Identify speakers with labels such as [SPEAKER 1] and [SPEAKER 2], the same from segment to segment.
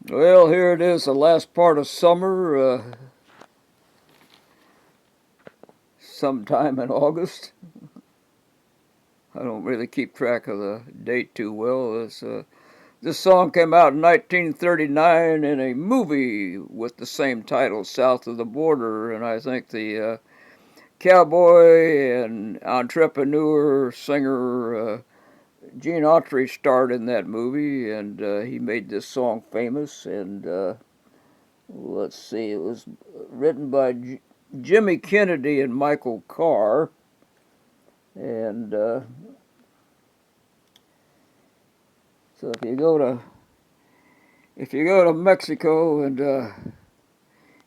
[SPEAKER 1] Well, here it is, the last part of summer, sometime in August. I don't really keep track of the date too well. This song came out in 1939 in a movie with the same title, South of the Border, and I think the cowboy and entrepreneur singer Gene Autry starred in that movie, and he made this song famous. And let's see, it was written by Jimmie Kennedy and Michael Carr, and so if you go to Mexico and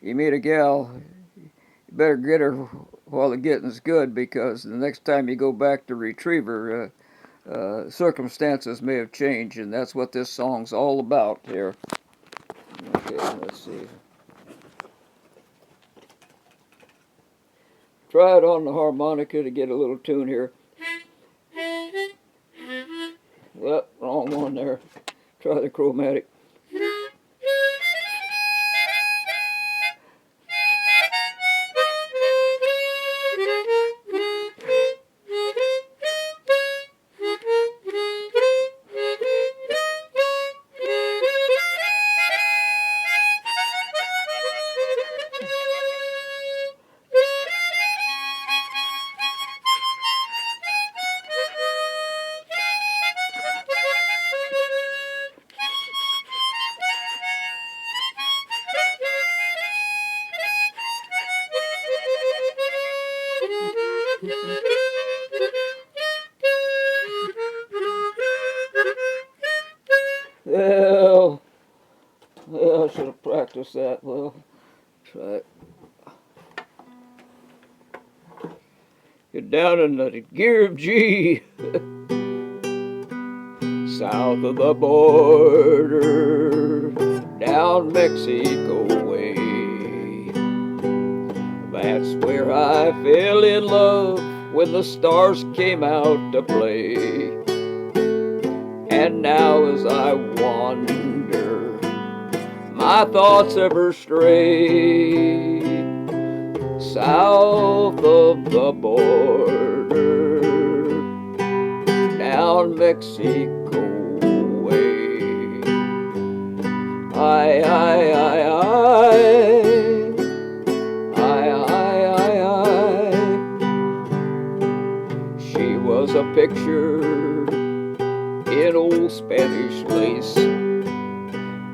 [SPEAKER 1] you meet a gal, you better get her while the getting's good, because the next time you go back to retrieve her, circumstances may have changed, and that's what this song's all about here. Okay, let's see. Try it on the harmonica to get a little tune here. Well, wrong one there. Try the chromatic. Well, I should have practiced that. Well, try it. You're down in the gear of G, south of the border, down Mexico way. That's where I fell in love when the stars came out to play. And now as I wander, my thoughts ever stray south of the border, down Mexico way. I, I, I, She was a picture in old Spanish lace.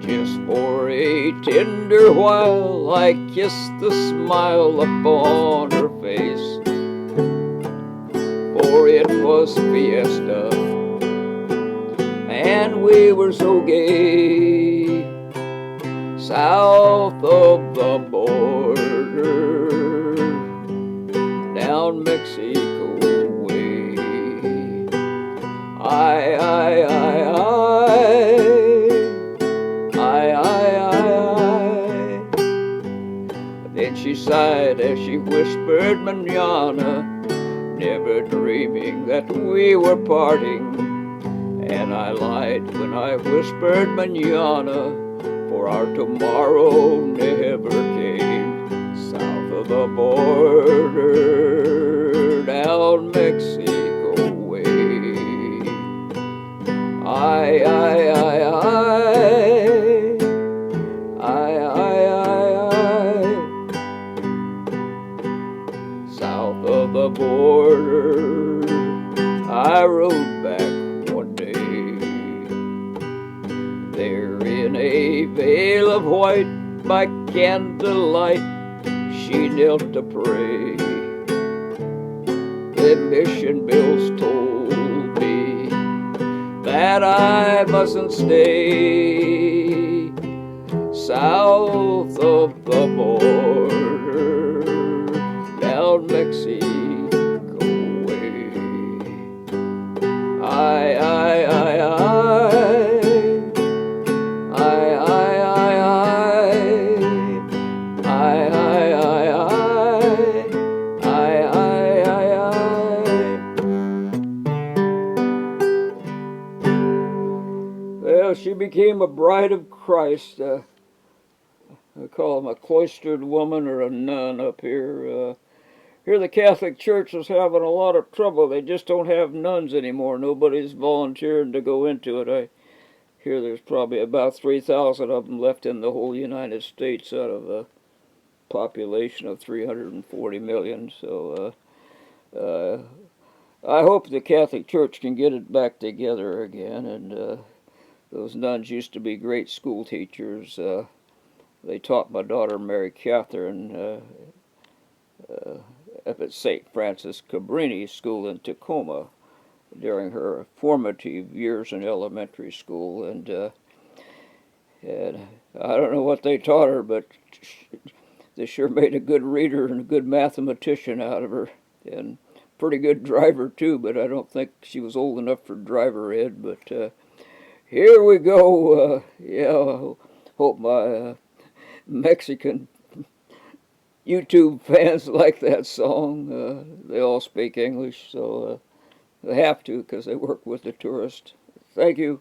[SPEAKER 1] Just for a tender while I kissed the smile upon her face. For it was fiesta, and we were so gay, south of the border, down Mexico way. Then she sighed as she whispered manana, never dreaming that we were parting. And I lied when I whispered manana, for our tomorrow never came. South of the border, down Mexico way. I, south of the border, I rode back one day. There in a veil of white by candlelight, she knelt to pray. The mission bills told me that I mustn't stay south of the border, down Mexico way. I, Yeah, she became a bride of Christ. I call them a cloistered woman or a nun up here. Here the Catholic Church is having a lot of trouble. They just don't have nuns anymore. Nobody's volunteering to go into it. I hear there's probably about 3,000 of them left in the whole United States out of a population of 340 million. So I hope the Catholic Church can get it back together again. And those nuns used to be great school teachers. They taught my daughter Mary Catherine up at St. Francis Cabrini School in Tacoma during her formative years in elementary school, and I don't know what they taught her, but they sure made a good reader and a good mathematician out of her, and pretty good driver too, but I don't think she was old enough for driver ed. But here we go. Yeah, hope my Mexican YouTube fans like that song. They all speak English, so they have to because they work with the tourists. Thank you.